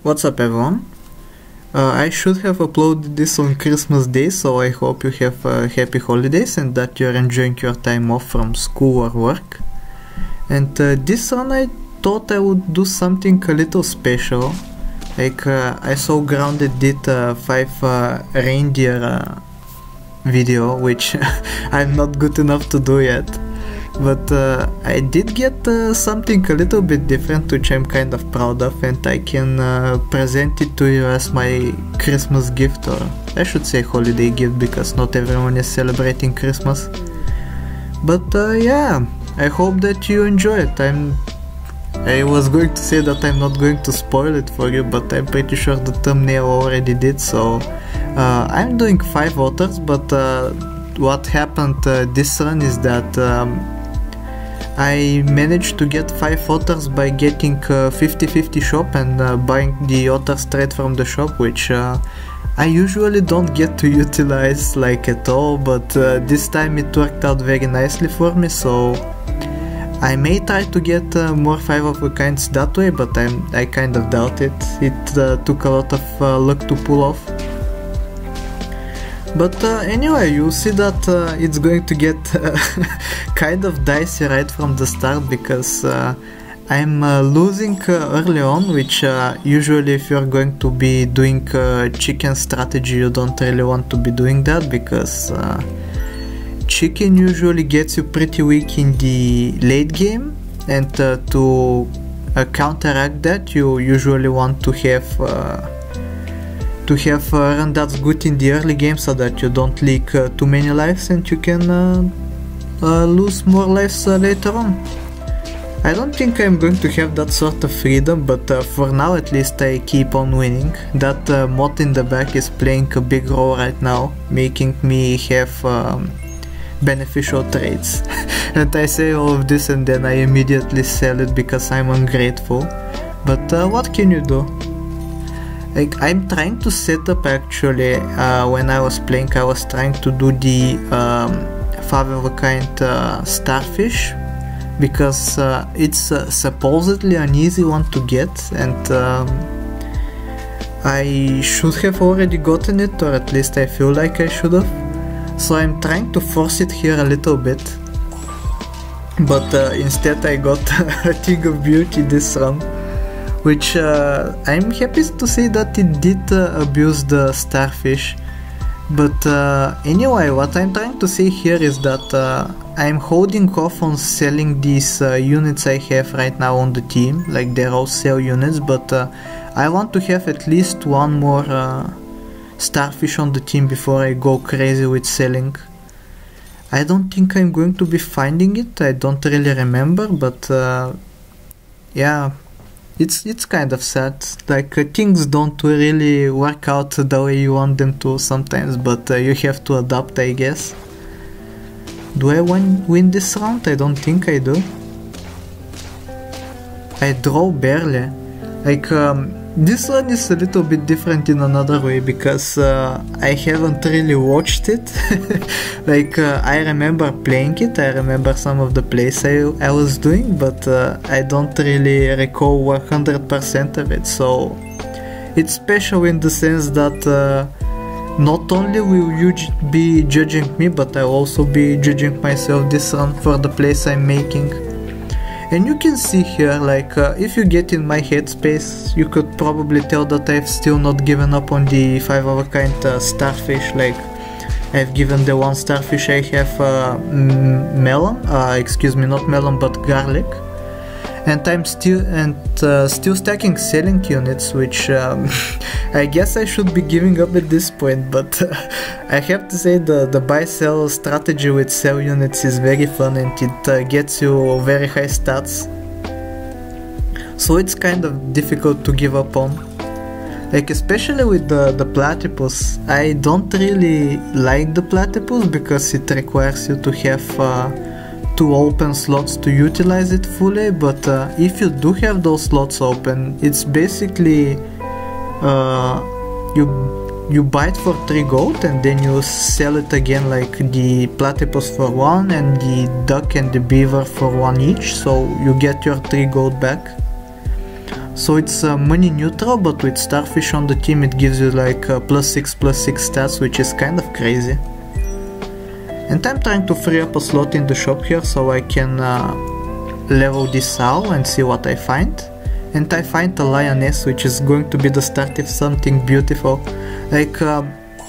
What's up everyone? I should have uploaded this on Christmas Day, so I hope you have happy holidays and that you're enjoying your time off from school or work. And this run I thought I would do something a little special. Like I saw Grounded did a 5 reindeer video, which I'm not good enough to do yet. But I did get something a little bit different, which I'm kind of proud of, and I can present it to you as my Christmas gift, or I should say holiday gift, because not everyone is celebrating Christmas. But yeah, I hope that you enjoy it. I was going to say that I'm not going to spoil it for you, but I'm pretty sure the thumbnail already did, so I'm doing 5 Otters, but what happened this run is that I managed to get 5 Otters by getting 50-50 shop and buying the Otter straight from the shop, which I usually don't get to utilize like at all, but this time it worked out very nicely for me, so I may try to get more 5 of a kinds that way, but I kind of doubt it. It took a lot of luck to pull off. But anyway, you see that it's going to get kind of dicey right from the start, because I'm losing early on, which usually if you're going to be doing chicken strategy, you don't really want to be doing that, because chicken usually gets you pretty weak in the late game, and to counteract that, you usually want to have a run that's good in the early game, so that you don't leak too many lives and you can lose more lives later on. I don't think I'm going to have that sort of freedom, but for now at least I keep on winning. That mod in the back is playing a big role right now, making me have beneficial trades. And I say all of this and then I immediately sell it because I'm ungrateful. But what can you do? Like, I'm trying to set up actually, when I was playing I was trying to do the 5 of a kind starfish, because it's supposedly an easy one to get, and I should have already gotten it, or at least I feel like I should have. So I'm trying to force it here a little bit, but instead I got a Thing of Beauty this run, which I'm happy to say that it did abuse the starfish. But anyway, what I'm trying to say here is that I'm holding off on selling these units I have right now on the team, like they're all sell units, but I want to have at least one more starfish on the team before I go crazy with selling. I don't think I'm going to be finding it, I don't really remember, but yeah, it's kind of sad. Like things don't really work out the way you want them to sometimes, but you have to adapt, I guess. Do I win this round? I don't think I do. I draw barely. Like this one is a little bit different in another way, because I haven't really watched it. Like I remember playing it, I remember some of the plays I was doing, but I don't really recall 100% of it, so it's special in the sense that not only will you be judging me, but I'll also be judging myself this run for the plays I'm making. And you can see here, like, if you get in my headspace, you could probably tell that I've still not given up on the 5 of a kind starfish. Like, I've given the one starfish I have melon, excuse me, not melon but garlic. And I'm still stacking selling units, which I guess I should be giving up at this point, but I have to say the buy-sell strategy with sell units is very fun, and it gets you very high stats. So it's kind of difficult to give up on. Like, especially with the platypus, I don't really like the platypus because it requires you to have 2 open slots to utilize it fully, but if you do have those slots open, it's basically you buy it for 3 gold and then you sell it again, like the platypus for 1 and the duck and the beaver for 1 each, so you get your 3 gold back. So it's money neutral, but with starfish on the team it gives you like +6/+6 stats, which is kind of crazy. And I'm trying to free up a slot in the shop here so I can level this owl and see what I find. And I find a lioness, which is going to be the start of something beautiful. Like,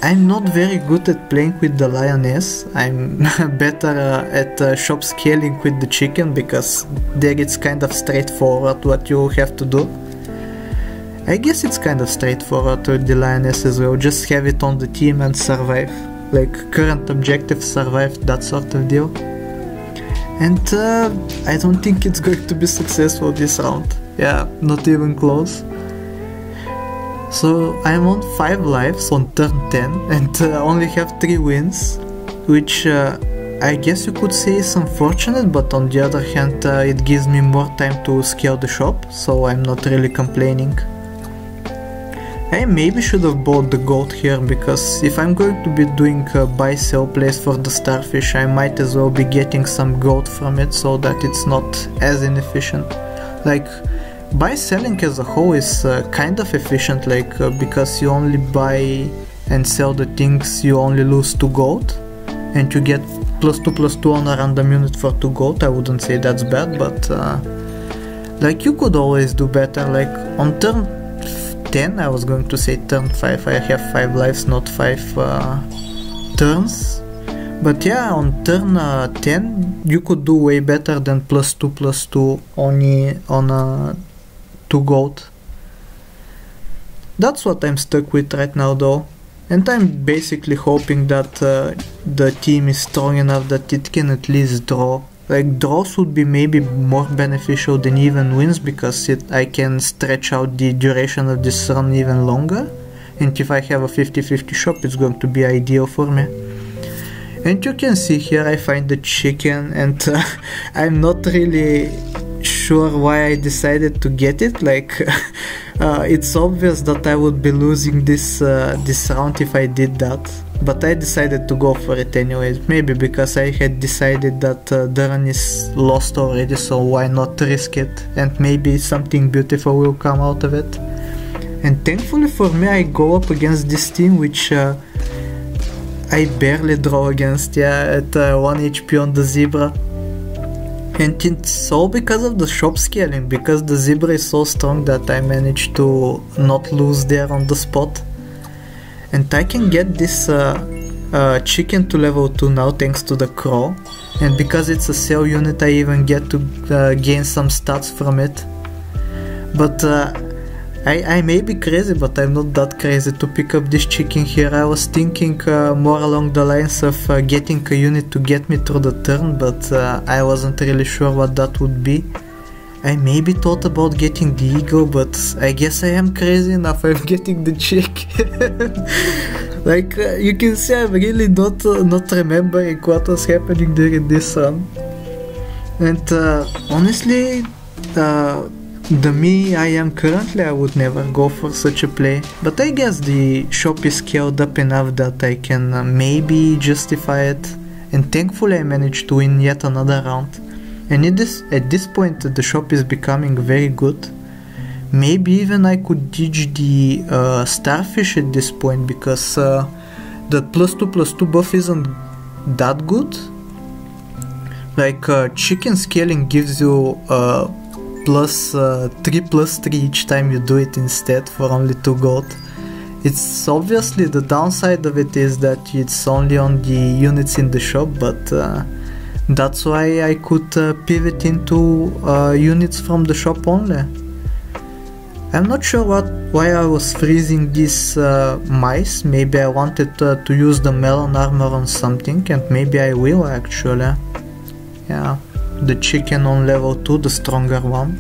I'm not very good at playing with the lioness. I'm better at shop scaling with the chicken, because there it's kind of straightforward what you have to do. I guess it's kind of straightforward with the lioness as well. Just have it on the team and survive. Like, current objective, survive, that sort of deal. And I don't think it's going to be successful this round. Yeah, not even close. So I'm on 5 lives on turn 10 and only have 3 wins, which I guess you could say is unfortunate, but on the other hand it gives me more time to scale the shop, so I'm not really complaining. I maybe should have bought the gold here, because if I'm going to be doing buy-sell plays for the starfish, I might as well be getting some gold from it so that it's not as inefficient. Like, buy-selling as a whole is kind of efficient, like because you only buy and sell the things, you only lose 2 gold and you get +2/+2 on a random unit for 2 gold. I wouldn't say that's bad, but like, you could always do better. Like on turn 10, I was going to say turn 5, I have 5 lives, not 5 turns. But yeah, on turn 10 you could do way better than +2/+2 only on 2 gold. That's what I'm stuck with right now though, and I'm basically hoping that the team is strong enough that it can at least draw. Like, draws would be maybe more beneficial than even wins, because I can stretch out the duration of this run even longer, and if I have a 50/50 shop it's going to be ideal for me. And you can see here I find the chicken, and I'm not really sure why I decided to get it. Like, it's obvious that I would be losing this round if I did that, but I decided to go for it anyways. Maybe because I had decided that the run is lost already, so why not risk it, and maybe something beautiful will come out of it. And thankfully for me I go up against this team which I barely draw against, yeah, at 1 HP on the zebra. And it's all because of the shop scaling, because the zebra is so strong that I managed to not lose there on the spot. And I can get this chicken to level 2 now thanks to the crow, and because it's a sell unit I even get to gain some stats from it. But I may be crazy, but I'm not that crazy to pick up this chicken here. I was thinking more along the lines of getting a unit to get me through the turn, but I wasn't really sure what that would be. I maybe thought about getting the eagle, but I guess I am crazy enough. I'm getting the chick. Like, you can see I'm really not remembering what was happening during this run. And honestly, the me I am currently, I would never go for such a play, but I guess the shop is scaled up enough that I can maybe justify it, and thankfully I managed to win yet another round. And at this point the shop is becoming very good. Maybe even I could ditch the starfish at this point, because the +2/+2 buff isn't that good. Like, chicken scaling gives you +3/+3 each time you do it instead for only 2 gold. It's obviously, the downside of it is that it's only on the units in the shop, but that's why I could pivot into units from the shop only. I'm not sure why I was freezing these mice. Maybe I wanted to use the melon armor on something, and maybe I will actually. Yeah. The chicken on level 2, the stronger one.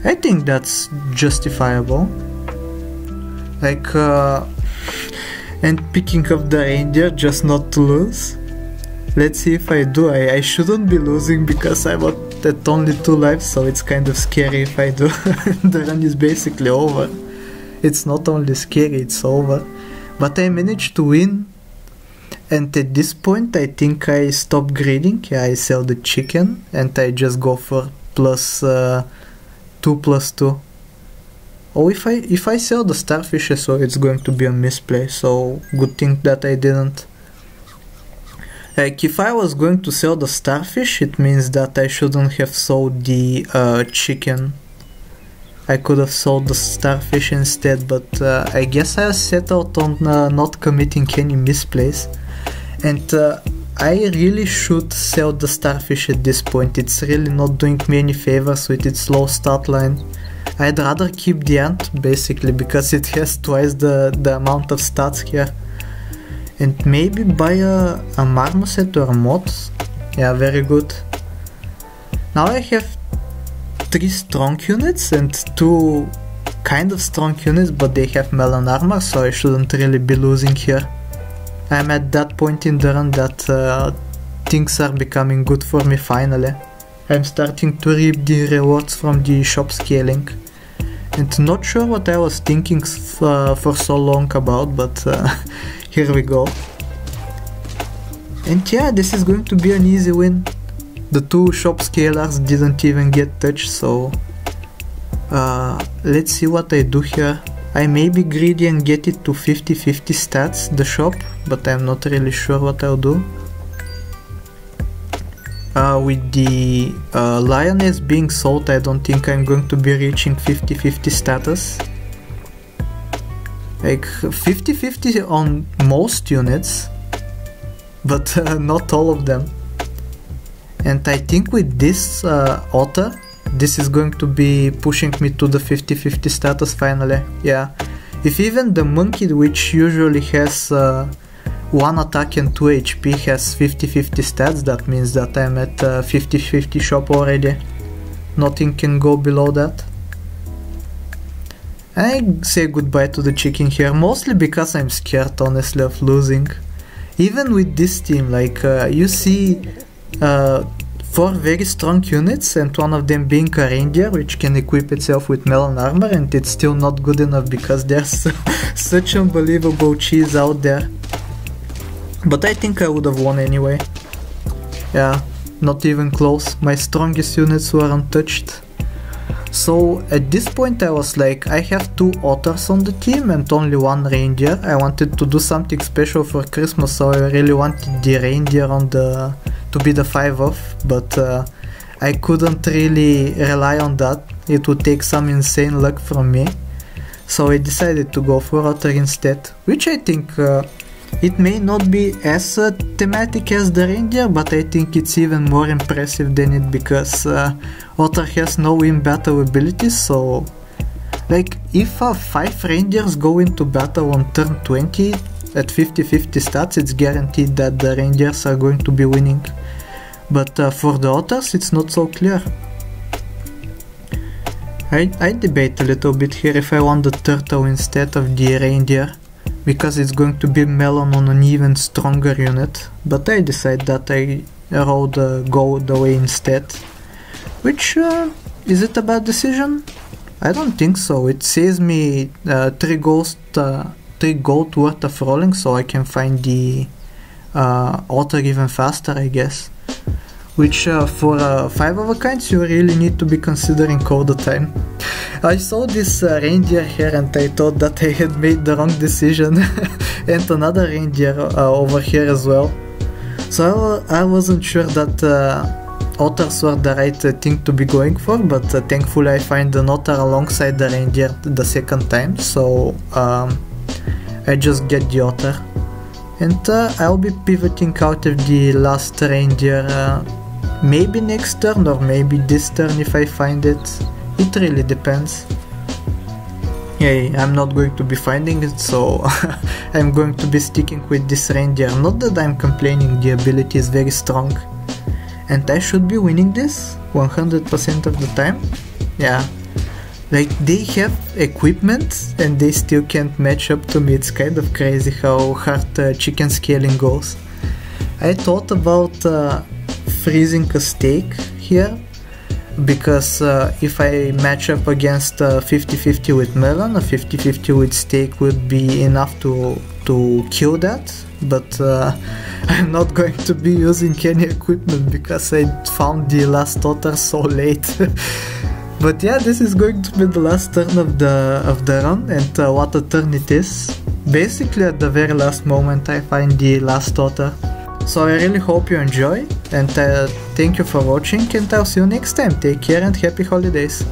I think that's justifiable. Like, and picking up the reindeer just not to lose. Let's see if I do. I shouldn't be losing because I'm at only 2 lives, so it's kind of scary if I do. The run is basically over. It's not only scary, it's over. But I managed to win. And at this point I think I stop greeding. Yeah, I sell the chicken and I just go for +2/+2. oh, if I sell the starfish as well, it's going to be a misplay, so good thing that I didn't. Like, if I was going to sell the starfish, it means that I shouldn't have sold the chicken. I could have sold the starfish instead, but I guess I settled on not committing any misplays. And I really should sell the starfish at this point. It's really not doing me any favors with its low start line. I'd rather keep the ant, basically, because it has twice the amount of stats here. And maybe buy a marmoset or a moth. Yeah, very good. Now I have 3 strong units and 2 kind of strong units, but they have melon armor, so I shouldn't really be losing here. I'm at that point in the run that things are becoming good for me finally. I'm starting to reap the rewards from the shop scaling. And not sure what I was thinking for so long about, but here we go. And yeah, this is going to be an easy win. The 2 shop scalers didn't even get touched, so let's see what I do here. I may be greedy and get it to 50-50 stats, the shop, but I'm not really sure what I'll do. With the lioness being sold, I don't think I'm going to be reaching 50-50 status. Like 50-50 on most units, but not all of them. And I think with this Otter, this is going to be pushing me to the 50-50 status finally. Yeah, if even the monkey, which usually has 1 attack and 2 HP, has 50-50 stats, that means that I'm at 50-50 shop already. Nothing can go below that. I say goodbye to the chicken here, mostly because I'm scared, honestly, of losing. Even with this team, like, you see 4 very strong units, and one of them being a reindeer, which can equip itself with melon armor, and it's still not good enough because there's such unbelievable cheese out there. But I think I would have won anyway. Yeah, not even close. My strongest units were untouched. So at this point I was like, I have 2 otters on the team and only 1 reindeer. I wanted to do something special for Christmas, so I really wanted the reindeer on the to be the 5-off, but I couldn't really rely on that. It would take some insane luck from me. So I decided to go for Otter instead, which I think it may not be as thematic as the reindeer, but I think it's even more impressive than it, because Otter has no in-battle abilities, so like if 5 reindeers go into battle on turn 20 at 50-50 stats, it's guaranteed that the reindeers are going to be winning. But for the otters it's not so clear. I debate a little bit here if I want the turtle instead of the reindeer, because it's going to be melon on an even stronger unit, but I decide that I roll the gold away instead. Which, is it a bad decision? I don't think so. It saves me 3 gold worth of rolling, so I can find the Otter even faster, I guess. Which for 5 of a kinds you really need to be considering all the time. I saw this reindeer here and I thought that I had made the wrong decision, and another reindeer over here as well. So I wasn't sure that otters were the right thing to be going for, but thankfully I find an otter alongside the reindeer the second time, so I just get the otter. And I'll be pivoting out of the last reindeer maybe next turn or maybe this turn if I find it. It really depends. Yeah, I'm not going to be finding it, so I'm going to be sticking with this reindeer. Not that I'm complaining, the ability is very strong. And I should be winning this 100% of the time. Yeah. Like, they have equipment and they still can't match up to me. It's kind of crazy how hard chicken scaling goes. I thought about freezing a steak here, because if I match up against 50-50 with melon, a 50-50 with steak would be enough to kill that, but I'm not going to be using any equipment because I found the last otter so late. But yeah, this is going to be the last turn of the run, and what a turn it is. Basically at the very last moment I find the last Otter. So I really hope you enjoy, and thank you for watching, and I'll see you next time. Take care and happy holidays.